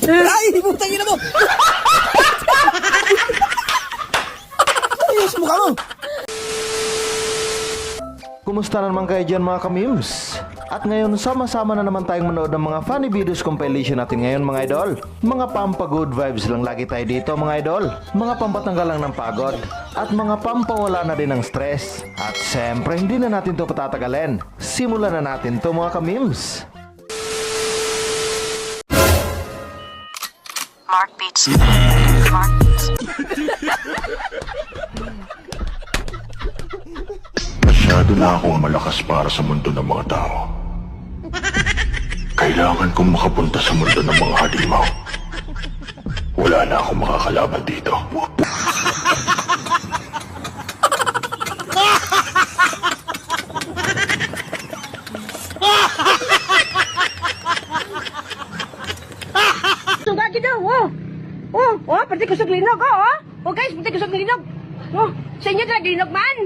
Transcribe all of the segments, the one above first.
Ay, putang ina mo! Ayos mo ka mo! Kumusta na naman kayo dyan mga kamims? At ngayon sama-sama na naman tayong manood ng mga funny videos compilation natin ngayon mga idol. Mga pampa-good vibes lang lagi tayo dito mga idol. Mga pampatanggal lang ng pagod. At mga pampawala na din ng stress. At siyempre hindi na natin to patatagalin. Simulan na natin to mga kamims. Mark Beats. Mark Beats. Masyado na akong malakas para sa mundo ng mga tao. Kailangan kong makapunta sa mundo ng mga halimaw. Wala na akong makakalaban dito. Suga kita, pati kusog linog, guys, pati kusog linog. Sa inyo talaga linog man.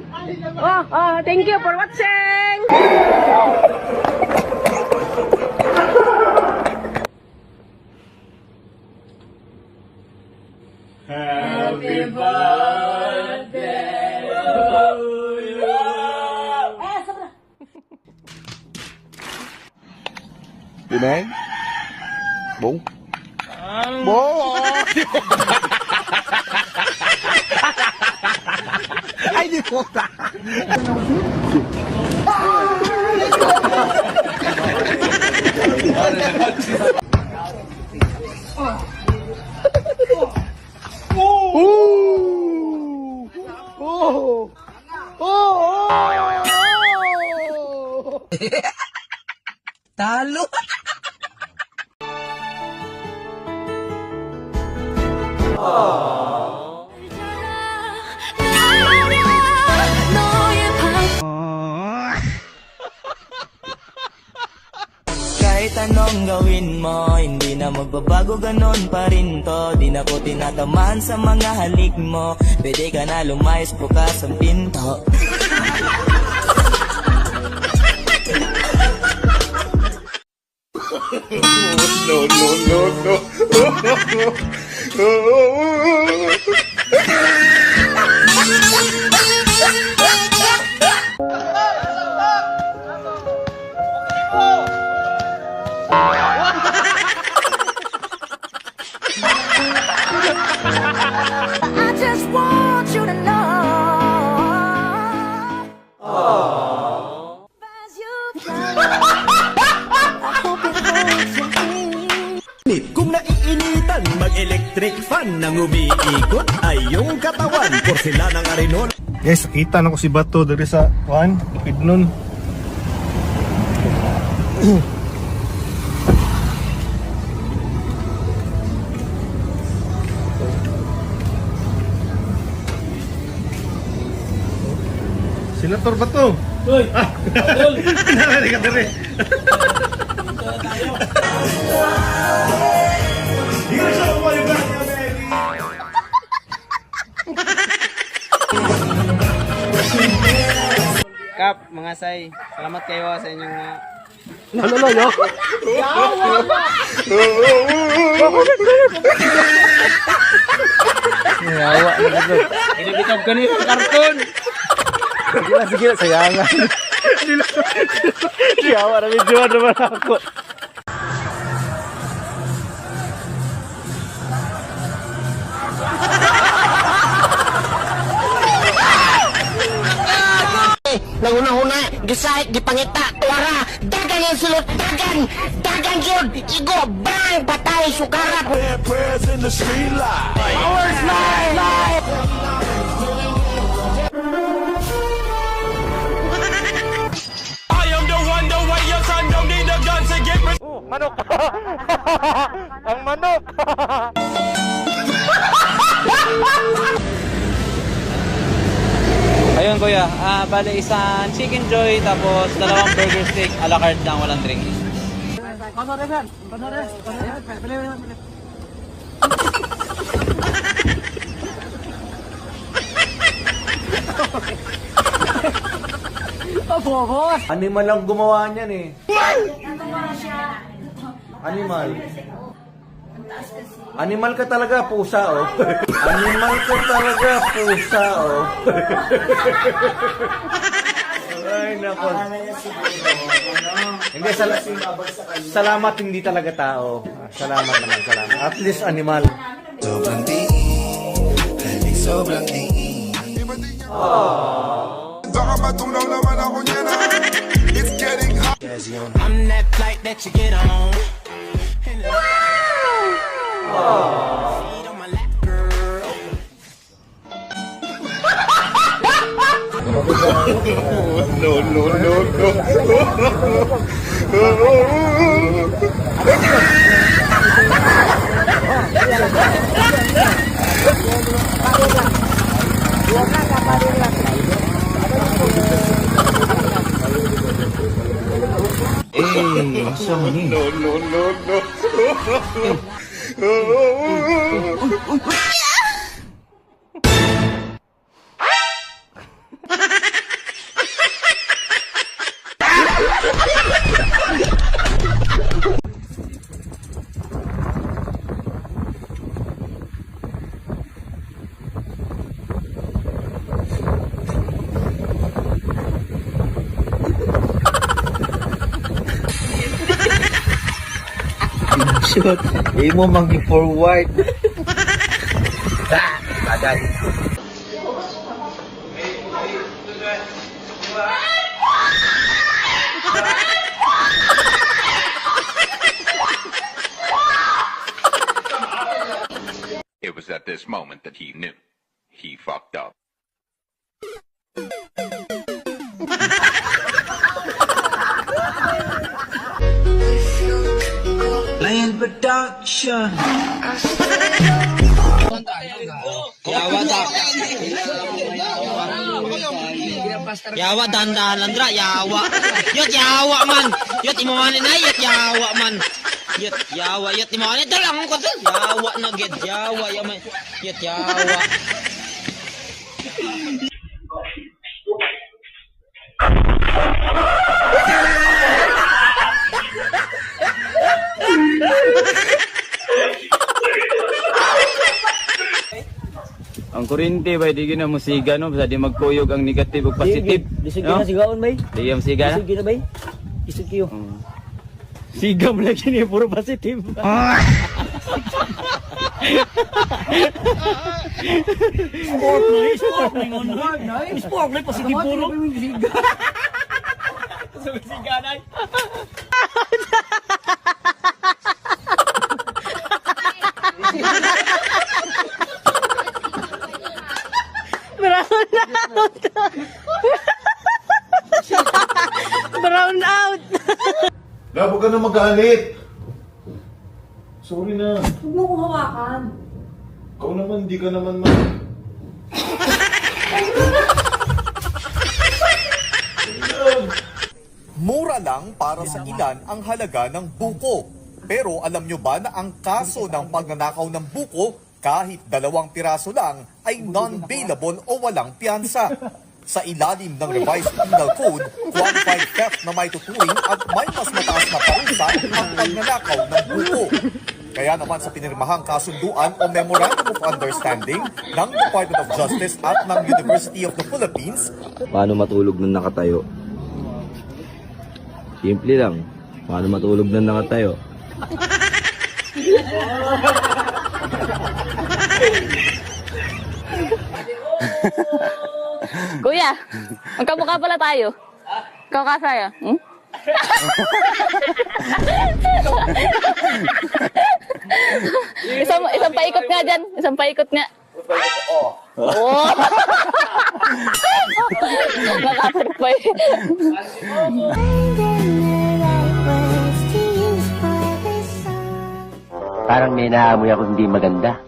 Thank you for watching. Pinay? Bong? Bong! Ay, di ko ta! Talo! Kahit anong gawin mo, hindi na magbabago, ganon pa rin to. Di na ko tinatamaan sa mga halik mo. Pwede ka na lumayas, bukas ang pinto. I just want you to know. As you fly, I hope it holds your hand. Kung naiinitan, mag-electric fan nang umiikot ay yung katawan. Porcelana ng Arenol. Guys, nakita na ko si Bato dari sa Lupid nun. Senator Bato. Hoy. Nalali ka dari. Kap, mga say, salamat kayo sa inyong Yawa na ito. inibitaw kanina karton. Sige, sayangan. Yawa na medyo naman ako. Nanguna-huna, gisahit, gipangita, tuwara, dagan yung sulot, dagan yun, igo, bang, patay, sukarat. Prayers in the street light. Powers live! I am the one, the way your son don't need a gun to get me. Manok! Ang manok! Ayun kuya, bale isang chicken joy tapos dalawang burger steak a la carte lang, walang drink. Animal lang gumawa niyan eh. Animal. Animal ka talaga, pusa, oh. Animal ka talaga, pusa, oh. Ay, nako. Hindi, salamat, hindi talaga tao. Salamat naman, salamat. At least animal. Sobrang tiis, halik sobrang tiis. Baka matunaw naman ako niyan ha. It's getting hot. I'm that flight that you get on. Feet on my lap, girl. Hindi mo mangi-forward. Bagay. It was at this moment that he knew. He fucked up. Lion Production. Yawa dahan-dahan lang dra, yawa. Yot yawa man. Yot imawanin na yot yawa man. Yot yawa, yot imawanin dal ang ko dal. Yawa na gid, yawa yaman. Yot yawa. Ang kuryente ba di gina musiga no basta di magkuyog ang negative ug positive. Disig na sigaon, bay. Di yung siga na. Disig na, bay. Disig kayo. Sigam lagi ni puro positive. Sport na on hard na. Sport na positive puro. Siga na. Brown out. Labo ka na magalit. Sorry na. Huwag mo kong hawakan. Ikaw naman, di ka naman Mura lang para sa ilan ang halaga ng buko. Pero alam nyo ba na ang kaso ng pagnanakaw ng buko, kahit 2 piraso lang, ay non-bailable o walang piyansa. Sa ilalim ng revised penal code, qualified theft na may tuturing at may mas mataas na parusa ang pagnanakaw ng buko. Kaya naman sa pinirmahang kasunduan o Memorandum of Understanding ng Department of Justice at ng University of the Philippines, Paano matulog nang nakatayo? Simple lang. Paano matulog nang nakatayo? Kuya, magkamukha pala tayo. Ikaw kasaya. isang paikot nga dyan. Isang paikot nga. Oh. Nakapagpay. Parang may naamoy ako hindi maganda.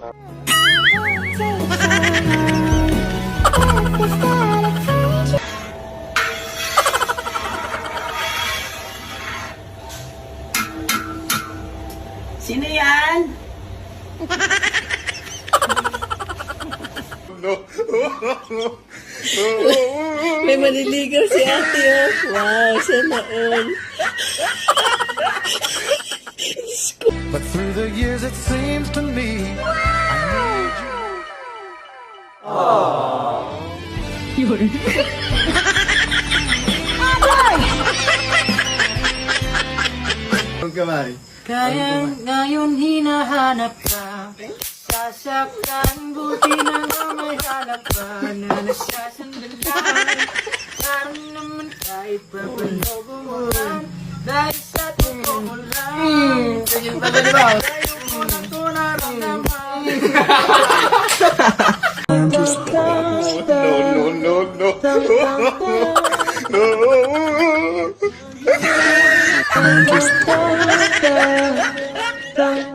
Sino yan? May maniligaw si ate, oh. Wow, sana all. But through the years it seems to me Kaya ngayon hinahanap ka. Sasaktan, buti na nga may halak ka na nagsasandan ka. Parang naman kahit pa panobuhan. Dahil sa totoo lang. Ganyan talaga, di ba? Tayo ko lang ito nararamdaman.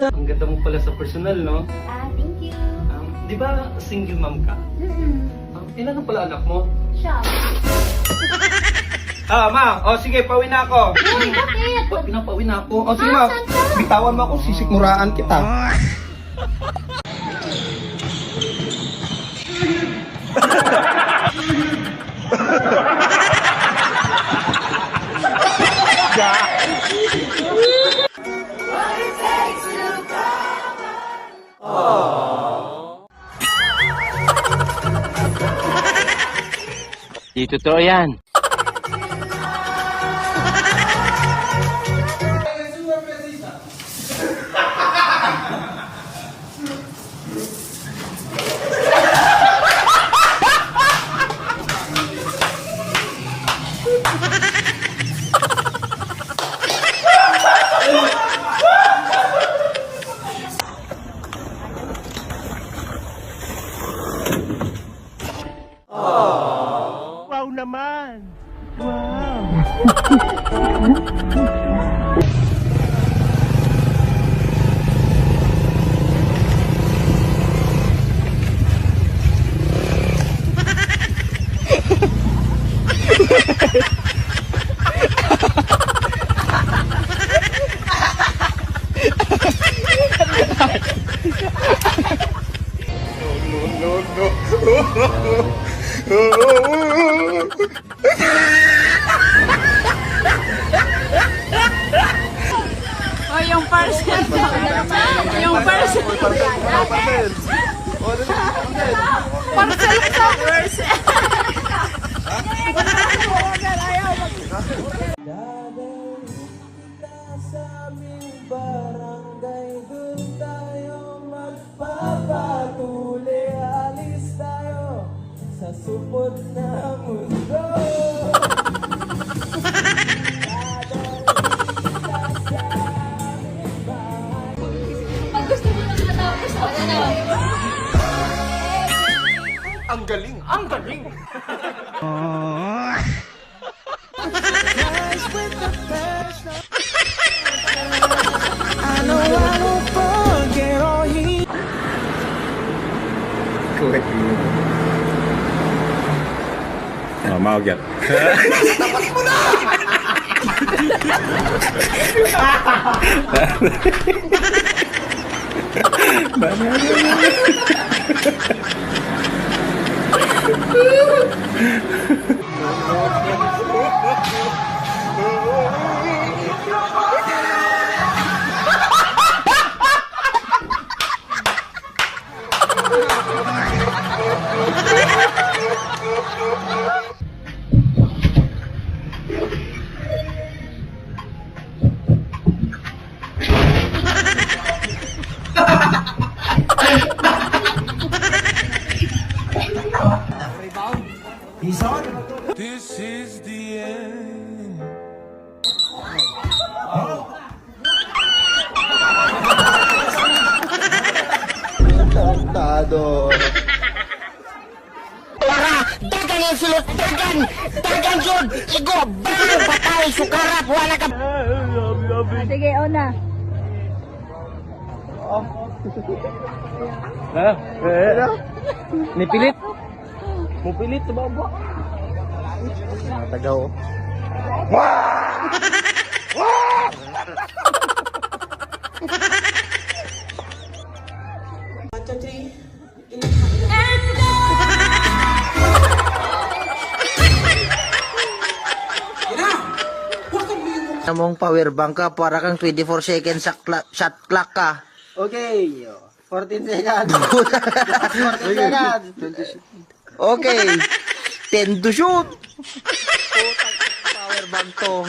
Ang ganda mo pala sa personal, no? Thank you. Di ba single mom ka? Ilan ang pala anak mo? Siya. Ma. O sige, pauwi na ako. Bakit? Pinapauwi na ako. O sige, ma. Bitawan mo ako, sisikmuraan kita. Di totoo yan. Wow naman! Oh, yung parcel. Yung parcel. Parcel sa parcel. Sa aming barangay, dun tayo magpapatuli. Alis tayo sa supot na mundo. Pag gusto mo nang matapos, ako na. Ang galing! Ang galing! Maugyat. This is the end. Tado. Dagan yung sulot, dagan yun, igo, brang, patay, sukarap, wala ka. Sige, una. Nipilit. Mupilit sa baba. Tagaw. Namong power bank ka, para kang 24 seconds shot clock ka. Okay. 14 seconds. 14 seconds. Okay. 10 to shoot. Power bank to.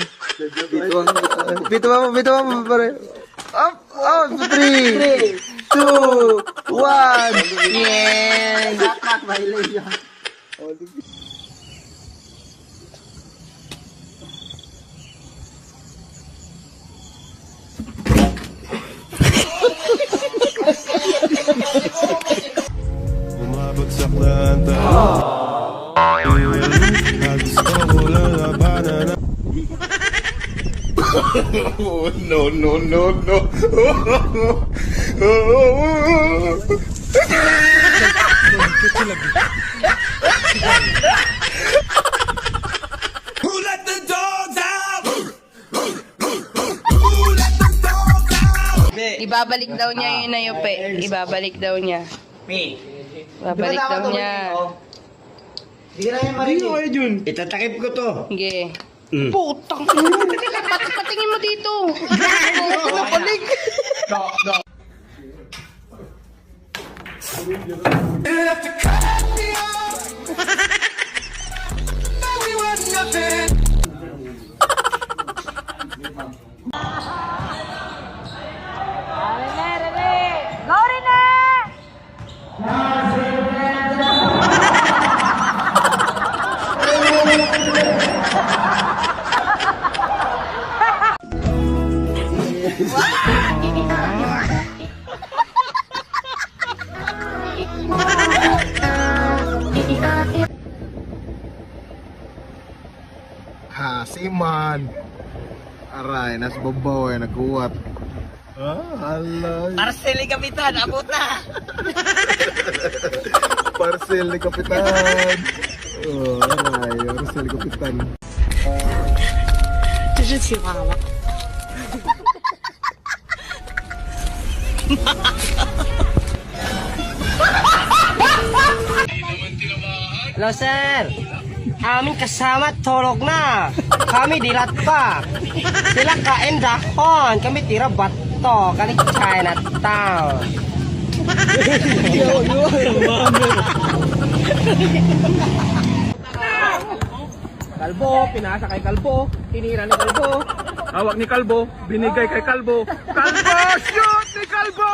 Bituan mo, pare. Up, 3, 2, 1. Yeah. Shot clock violation. Bumabagsak na ang gusto ko lalabanan na. No, no, no, no. Who let the dogs out? Ibabalik daw niya yun na yupe. Ibabalik daw niya. Ibabalik daw niya. Hindi ka na yan marinig. Itatakip ko to. Sige. Putang ina. Patingin mo dito. Balik. Ha, si man. Aray, nasa babaw eh, nagkuwat. Alay. Parcel ni Kapitan, abot na. Parcel ni Kapitan. Oh, aray, parcel ni Kapitan. 这是企划吗？ Hello, sir. Aming kasama tulog na. Kami dilat pa. Sila kain dahon. Kami tira bato. Kali Chinatown. Kalbo, pinasa kay Kalbo. Tinira ni Kalbo. Hawak ni Kalbo. Binigay kay Kalbo. Kalbo! Shoot ni Kalbo!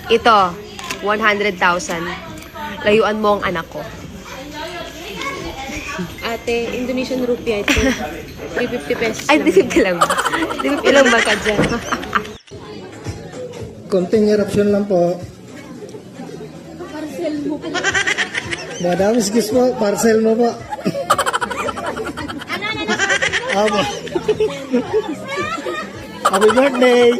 Ito, 100,000. Layuan mo ang anak ko. Ate, Indonesian rupiah ito. 350 pesos. Ay, 350 lang. 350 lang ba ka dyan? Konting eruption lang po. Parcel mo po. Madam, excuse po. Parcel mo po. Aba. Happy birthday!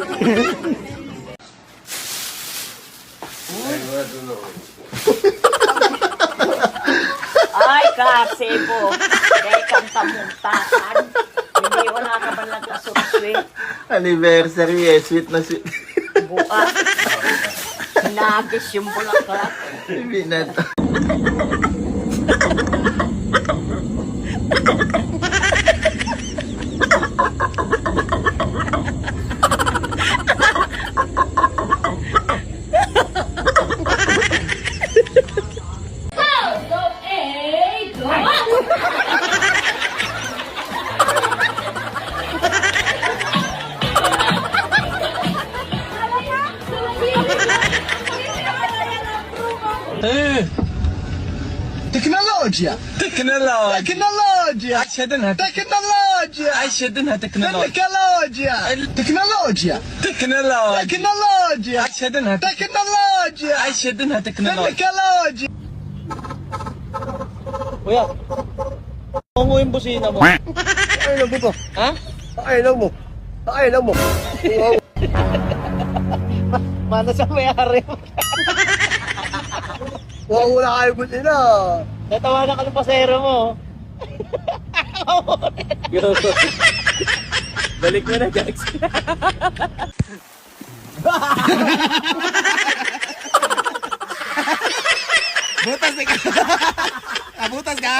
Ay, kasi po. Kaya kang tamuntakan. Hindi ko nakabalag na sweet. Anniversary eh. Sweet na sweet. Bukas. Nagis yung bulaklak. Binat. تكنولوجيا تكنولوجيا عشدنها تكنولوجيا عشدنها تكنولوجيا تكنولوجيا تكنولوجيا عشدنها تكنولوجيا عشدنها تكنولوجيا Kuya, mo yung busina mo. Ano ba ito? Ha? Pakailan mo. Pakailan mo. Mana sa may-ari. Wala kayo mo nila. Natawanan ka ng pasero mo. Balik mo na, guys. Butas na ka! Nabutas ka?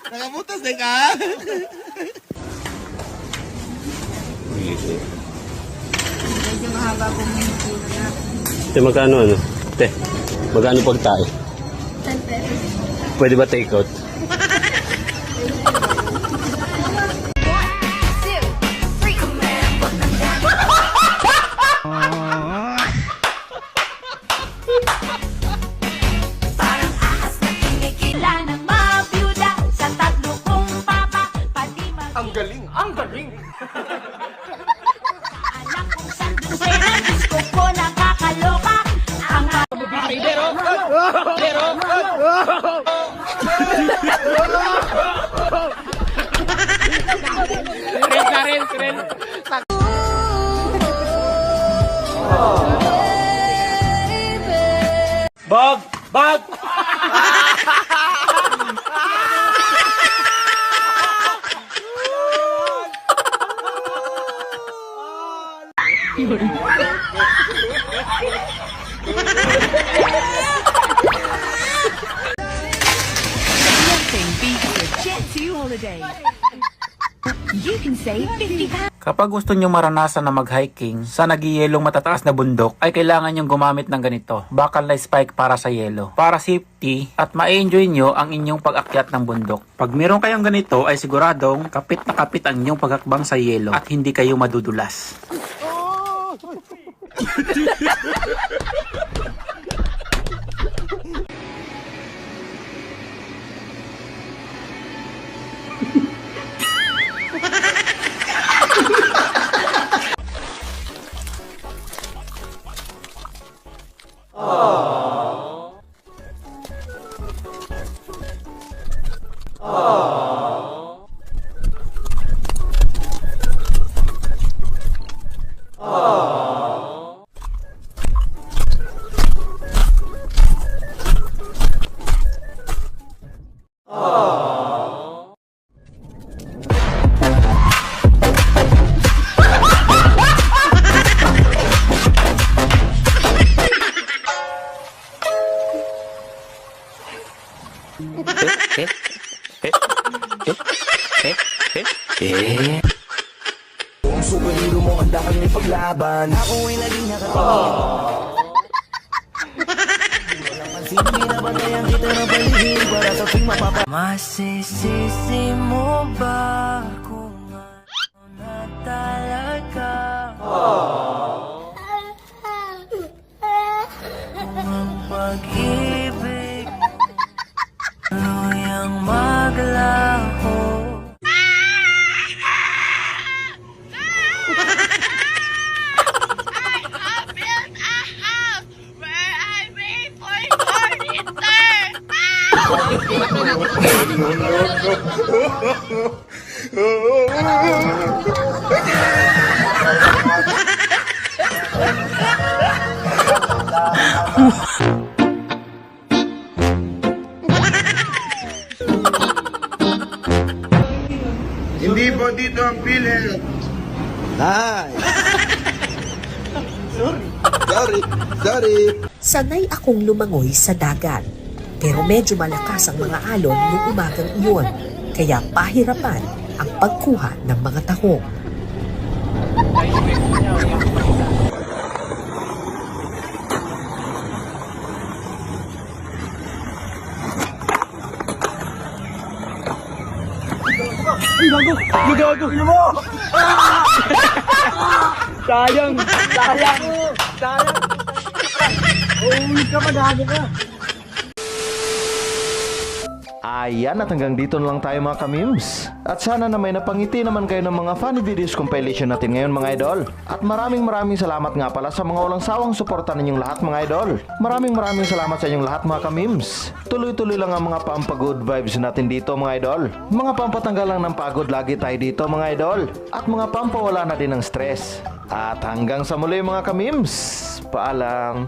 Nakabutas na ka? Te, magkano ano? Te, magkano pagtae? 10 pesos. Pwede ba take out? Parang ahas na kinikila ng mga byuda sa tatlo kong papa. Pati Ang galing! Ang galing! anak kong sandusera, disco ko nakakaloka. Ang Bag! Bag! Kapag gusto nyo maranasan na mag-hiking sa nagiyelong matataas na bundok, ay kailangan nyong gumamit ng ganito, bakal na spike para sa yelo. Para safety at ma-enjoy nyo ang inyong pag-akyat ng bundok. Pag meron kayong ganito ay siguradong kapit na kapit ang inyong paghakbang sa yelo at hindi kayo madudulas. Ang superhero mo, handa kang ipaglaban. Ako ay naging nakatingin. Walang pansinin na banayan kita ng paligid para sa tuwing mapapa. Masisisi mo ba kung ano na talaga? Ang pag-ibig tuluyang maglaho. Hindi po dito ang PhilHealth. Sorry. Sanay akong lumangoy sa dagat. Pero medyo malakas ang mga alon noong umagang iyon. Kaya pahirapan ang pagkuha ng mga tahong. Sayang! Sayang! Sayang! Uulit ka pa, gago ka! Ayan, at hanggang dito na lang tayo mga kamims. At sana na may napangiti naman kayo ng mga funny videos compilation natin ngayon mga idol. At maraming salamat nga pala sa mga walang sawang suporta ninyong lahat mga idol. Maraming salamat sa inyong lahat mga kamims. Tuloy-tuloy lang ang mga pampagood vibes natin dito mga idol. Mga pampatanggal lang ng pagod lagi tayo dito mga idol. At mga pampawala na din ng stress. At hanggang sa muli mga kamims. Paalam.